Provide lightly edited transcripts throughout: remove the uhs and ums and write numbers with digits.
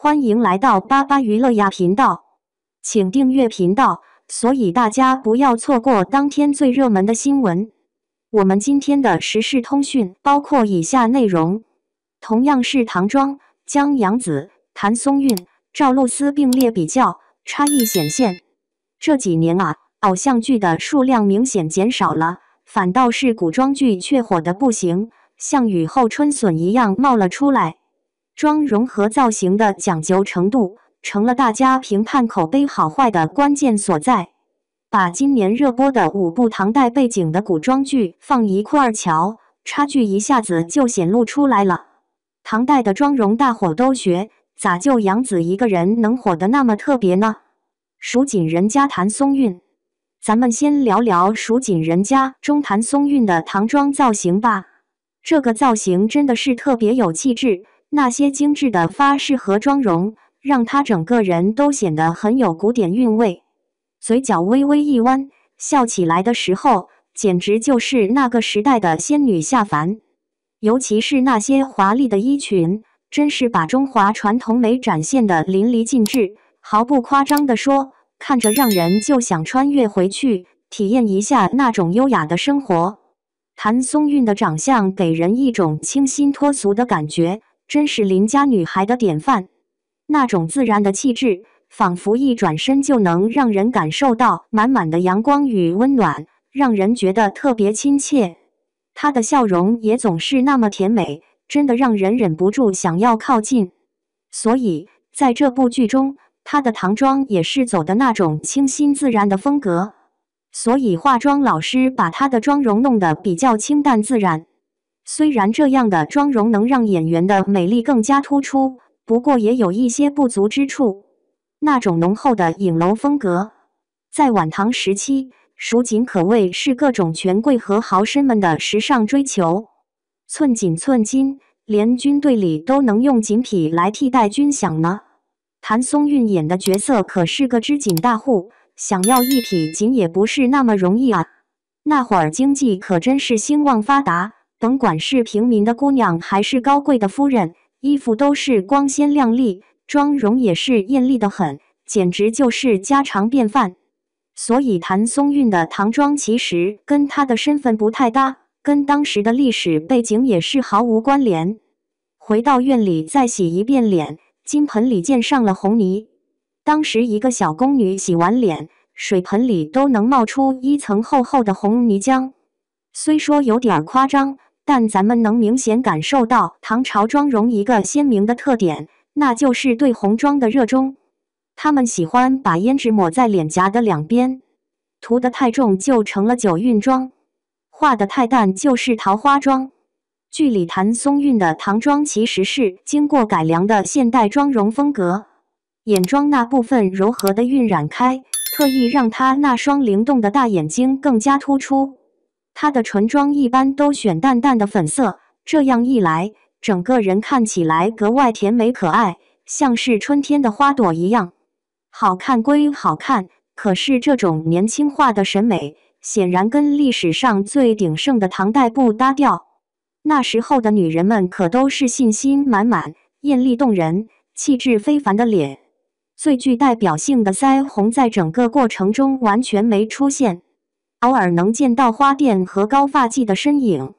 欢迎来到巴巴娱乐呀频道，请订阅频道，所以大家不要错过当天最热门的新闻。我们今天的时事通讯包括以下内容：同样是唐装，江洋子、谭松韵、赵露思并列比较，差异显现。这几年偶像剧的数量明显减少了，反倒是古装剧却火得不行，像雨后春笋一样冒了出来。妆容和造型的讲究程度，成了大家评判口碑好坏的关键所在。把今年热播的5部唐代背景的古装剧放一块儿瞧，差距一下子就显露出来了。唐代的妆容大伙都学，咋就杨紫一个人能火得那么特别呢？蜀锦人家谭松韵，咱们先聊聊蜀锦人家中谭松韵的唐装造型吧。这个造型真的是特别有气质。那些精致的发饰和妆容，让她整个人都显得很有古典韵味。嘴角微微一弯，笑起来的时候，简直就是那个时代的仙女下凡。尤其是那些华丽的衣裙，真是把中华传统美展现得淋漓尽致。毫不夸张地说，看着让人就想穿越回去，体验一下那种优雅的生活。谭松韵的长相给人一种清新脱俗的感觉。真是邻家女孩的典范，那种自然的气质，仿佛一转身就能让人感受到满满的阳光与温暖，让人觉得特别亲切。她的笑容也总是那么甜美，真的让人忍不住想要靠近。所以，在这部剧中，她的唐装也是走的那种清新自然的风格。所以，化妆老师把她的妆容弄得比较清淡自然。虽然这样的妆容能让演员的美丽更加突出，不过也有一些不足之处。那种浓厚的影楼风格，在晚唐时期，蜀锦可谓是各种权贵和豪绅们的时尚追求。寸锦寸金，连军队里都能用锦匹来替代军饷呢。谭松韵演的角色可是个织锦大户，想要一匹锦也不是那么容易啊。那会儿经济可真是兴旺发达。甭管是平民的姑娘还是高贵的夫人，衣服都是光鲜亮丽，妆容也是艳丽得很，简直就是家常便饭。所以谭松韵的唐装其实跟她的身份不太搭，跟当时的历史背景也是毫无关联。回到院里再洗一遍脸，金盆里溅上了红泥。当时一个小宫女洗完脸，水盆里都能冒出一层厚厚的红泥浆。虽说有点夸张，但咱们能明显感受到唐朝妆容一个鲜明的特点，那就是对红妆的热衷。他们喜欢把胭脂抹在脸颊的两边，涂得太重就成了九韵妆，画得太淡就是桃花妆。剧里谭松韵的唐装其实是经过改良的现代妆容风格，眼妆那部分柔和的晕染开，特意让她那双灵动的大眼睛更加突出。她的唇妆一般都选淡淡的粉色，这样一来，整个人看起来格外甜美可爱，像是春天的花朵一样。好看归好看，可是这种年轻化的审美，显然跟历史上最鼎盛的唐代不搭调。那时候的女人们可都是信心满满、艳丽动人、气质非凡的脸，最具代表性的腮红在整个过程中完全没出现。偶尔能见到花钿和高发髻的身影。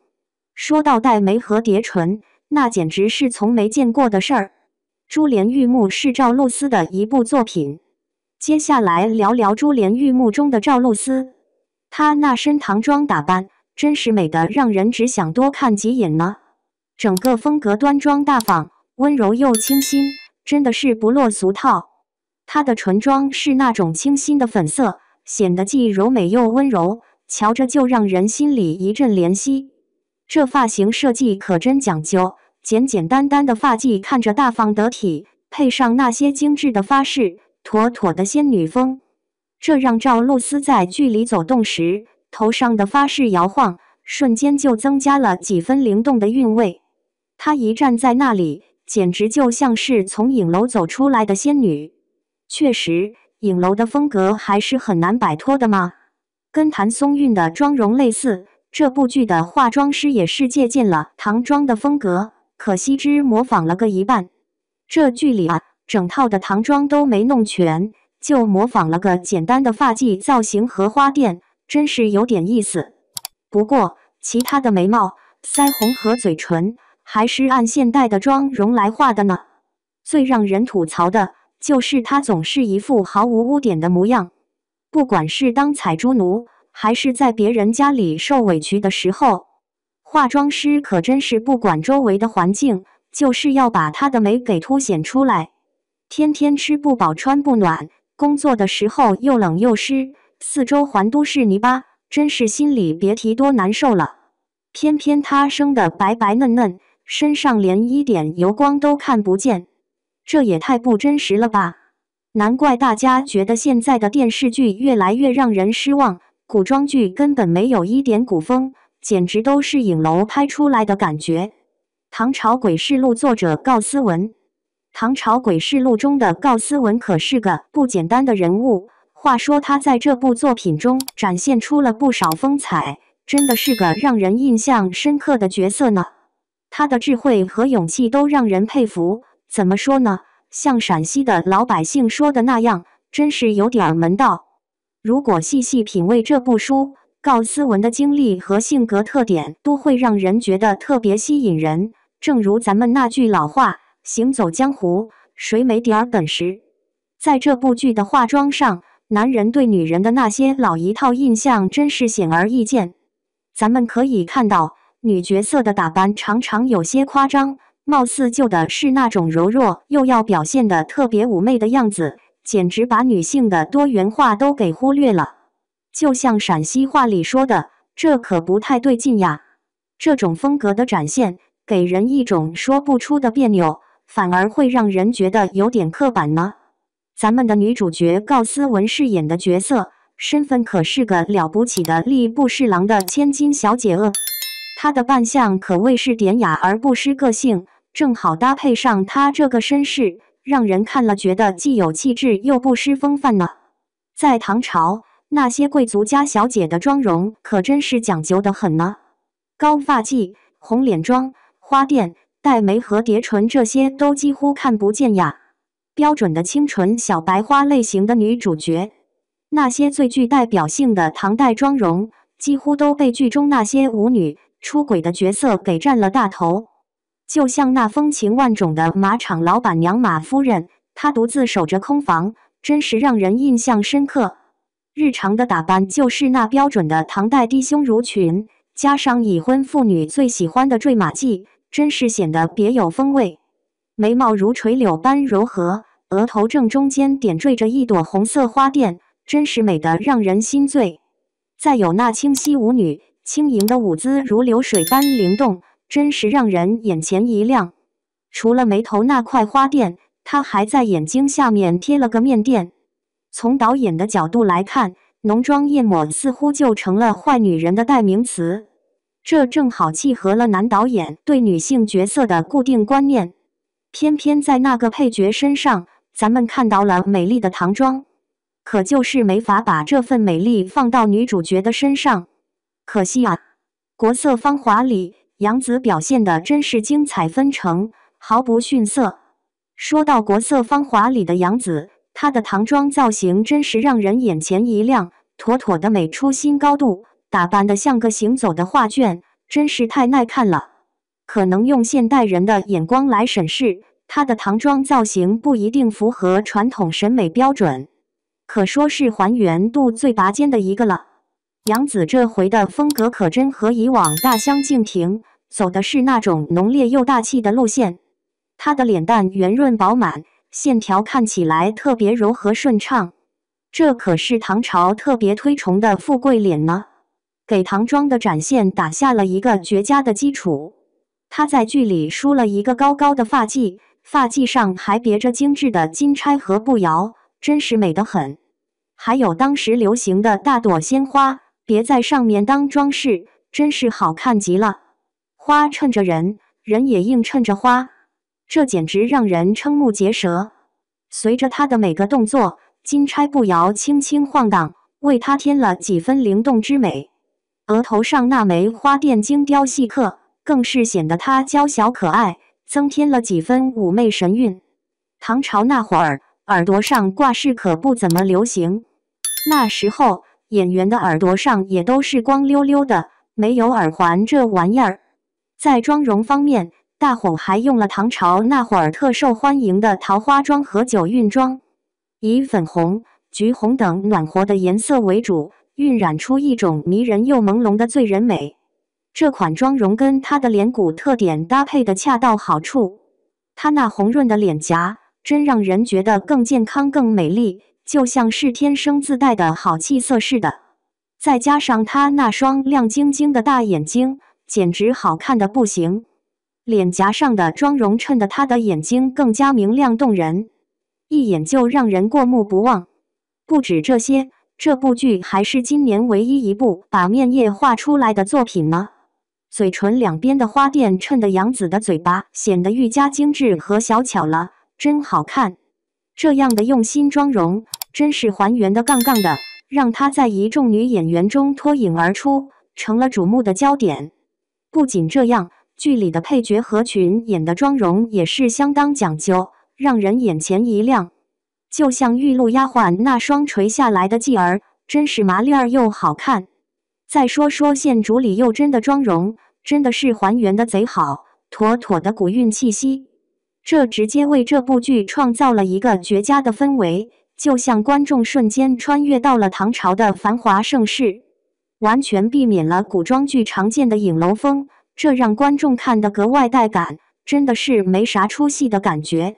说到黛眉和叠唇，那简直是从没见过的事儿。珠帘玉幕是赵露思的一部作品。接下来聊聊珠帘玉幕中的赵露思，她那身唐装打扮，真是美得让人只想多看几眼呢。整个风格端庄大方，温柔又清新，真的是不落俗套。她的唇妆是那种清新的粉色，显得既柔美又温柔，瞧着就让人心里一阵怜惜。这发型设计可真讲究，简简单单的发髻看着大方得体，配上那些精致的发饰，妥妥的仙女风。这让赵露思在剧里走动时，头上的发饰摇晃，瞬间就增加了几分灵动的韵味。她一站在那里，简直就像是从影楼走出来的仙女。确实，影楼的风格还是很难摆脱的嘛。跟谭松韵的妆容类似，这部剧的化妆师也是借鉴了唐装的风格，可惜只模仿了个一半。这剧里整套的唐装都没弄全，就模仿了个简单的发髻造型和花钿，真是有点意思。不过其他的眉毛、腮红和嘴唇还是按现代的妆容来画的呢。最让人吐槽的就是她总是一副毫无污点的模样，不管是当采珠奴，还是在别人家里受委屈的时候，化妆师可真是不管周围的环境，就是要把她的美给凸显出来。天天吃不饱穿不暖，工作的时候又冷又湿，四周环都是泥巴，真是心里别提多难受了。偏偏她生得白白嫩嫩，身上连一点油光都看不见，这也太不真实了吧！难怪大家觉得现在的电视剧越来越让人失望，古装剧根本没有一点古风，简直都是影楼拍出来的感觉。唐朝诡事录作者告思文。唐朝诡事录中的告思文可是个不简单的人物，话说他在这部作品中展现出了不少风采，真的是个让人印象深刻的角色呢。他的智慧和勇气都让人佩服，怎么说呢？像陕西的老百姓说的那样，真是有点门道。如果细细品味这部书，告思文的经历和性格特点都会让人觉得特别吸引人。正如咱们那句老话，行走江湖，谁没点本事？在这部剧的化妆上，男人对女人的那些老一套印象真是显而易见。咱们可以看到，女角色的打扮常常有些夸张，貌似就的是那种柔弱又要表现得特别妩媚的样子，简直把女性的多元化都给忽略了。就像陕西话里说的，这可不太对劲呀。这种风格的展现，给人一种说不出的别扭，反而会让人觉得有点刻板呢。咱们的女主角告思文饰演的角色，身份可是个了不起的吏部侍郎的千金小姐她的扮相可谓是典雅而不失个性，正好搭配上她这个身世，让人看了觉得既有气质又不失风范呢。在唐朝，那些贵族家小姐的妆容可真是讲究得很呢，高发髻、红脸妆、花钿、黛眉和叠唇，这些都几乎看不见呀。标准的清纯小白花类型的女主角，那些最具代表性的唐代妆容，几乎都被剧中那些舞女、出轨的角色给占了大头。就像那风情万种的马场老板娘马夫人，她独自守着空房，真是让人印象深刻。日常的打扮就是那标准的唐代低胸襦裙，加上已婚妇女最喜欢的坠马髻，真是显得别有风味。眉毛如垂柳般柔和，额头正中间点缀着一朵红色花钿，真是美得让人心醉。再有那清晰舞女，轻盈的舞姿如流水般灵动，真是让人眼前一亮。除了眉头那块花钿，她还在眼睛下面贴了个面钿。从导演的角度来看，浓妆艳抹似乎就成了坏女人的代名词，这正好契合了男导演对女性角色的固定观念。偏偏在那个配角身上，咱们看到了美丽的唐装，可就是没法把这份美丽放到女主角的身上。可惜啊，《国色芳华》里杨紫表现的真是精彩纷呈，毫不逊色。说到《国色芳华》里的杨紫，她的唐装造型真是让人眼前一亮，妥妥的美出新高度，打扮得像个行走的画卷，真是太耐看了。可能用现代人的眼光来审视，她的唐装造型不一定符合传统审美标准，可说是还原度最拔尖的一个了。杨紫这回的风格可真和以往大相径庭，走的是那种浓烈又大气的路线。她的脸蛋圆润饱满，线条看起来特别柔和顺畅，这可是唐朝特别推崇的富贵脸呢，给唐装的展现打下了一个绝佳的基础。她在剧里梳了一个高高的发髻，发髻上还别着精致的金钗和步摇，真是美得很。还有当时流行的大朵鲜花别在上面当装饰，真是好看极了。花衬着人，人也映衬着花，这简直让人瞠目结舌。随着她的每个动作，金钗步摇轻轻晃荡，为她添了几分灵动之美。额头上那枚花钿精雕细刻，更是显得她娇小可爱，增添了几分妩媚神韵。唐朝那会儿，耳朵上挂饰可不怎么流行。那时候演员的耳朵上也都是光溜溜的，没有耳环这玩意儿。在妆容方面，大伙还用了唐朝那会儿特受欢迎的桃花妆和九韵妆，以粉红、橘红等暖和的颜色为主，晕染出一种迷人又朦胧的醉人美。这款妆容跟她的脸骨特点搭配的恰到好处，她那红润的脸颊真让人觉得更健康、更美丽，就像是天生自带的好气色似的。再加上她那双亮晶晶的大眼睛，简直好看的不行。脸颊上的妆容衬得她的眼睛更加明亮动人，一眼就让人过目不忘。不止这些，这部剧还是今年唯一一部把面液画出来的作品呢。嘴唇两边的花钿衬得杨紫的嘴巴显得愈加精致和小巧了，真好看。这样的用心妆容，真是还原的杠杠的，让她在一众女演员中脱颖而出，成了瞩目的焦点。不仅这样，剧里的配角合群演的妆容也是相当讲究，让人眼前一亮。就像玉露丫鬟那双垂下来的髻儿，真是麻利儿又好看。再说说县主李幼珍的妆容，真的是还原的贼好，妥妥的古韵气息。这直接为这部剧创造了一个绝佳的氛围，就像观众瞬间穿越到了唐朝的繁华盛世，完全避免了古装剧常见的影楼风，这让观众看得格外带感，真的是没啥出戏的感觉。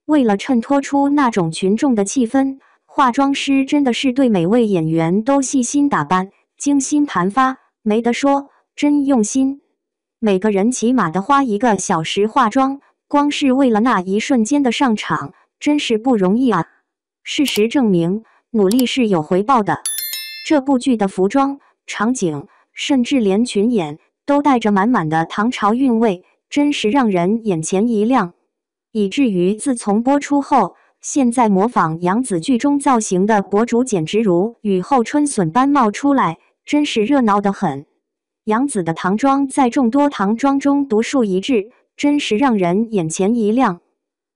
为了衬托出那种群众的气氛，化妆师真的是对每位演员都细心打扮，精心盘发，没得说，真用心。每个人起码的花1个小时化妆，光是为了那一瞬间的上场，真是不容易啊。事实证明，努力是有回报的。这部剧的服装、场景，甚至连群演，都带着满满的唐朝韵味，真是让人眼前一亮。以至于自从播出后，现在模仿杨紫剧中造型的博主简直如雨后春笋般冒出来，真是热闹得很。杨紫的唐装在众多唐装中独树一帜，真是让人眼前一亮。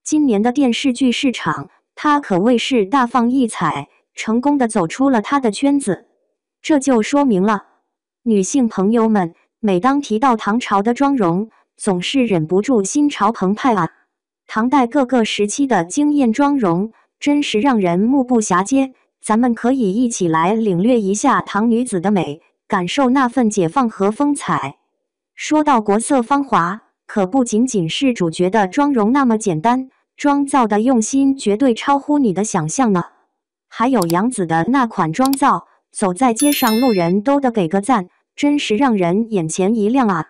今年的电视剧市场，她可谓是大放异彩，成功的走出了她的圈子。这就说明了，女性朋友们每当提到唐朝的妆容，总是忍不住心潮澎湃啊。唐代各个时期的惊艳妆容，真是让人目不暇接。咱们可以一起来领略一下唐女子的美，感受那份解放和风采。说到国色芳华，可不仅仅是主角的妆容那么简单，妆造的用心绝对超乎你的想象呢。还有杨紫的那款妆造，走在街上路人都得给个赞，真是让人眼前一亮啊。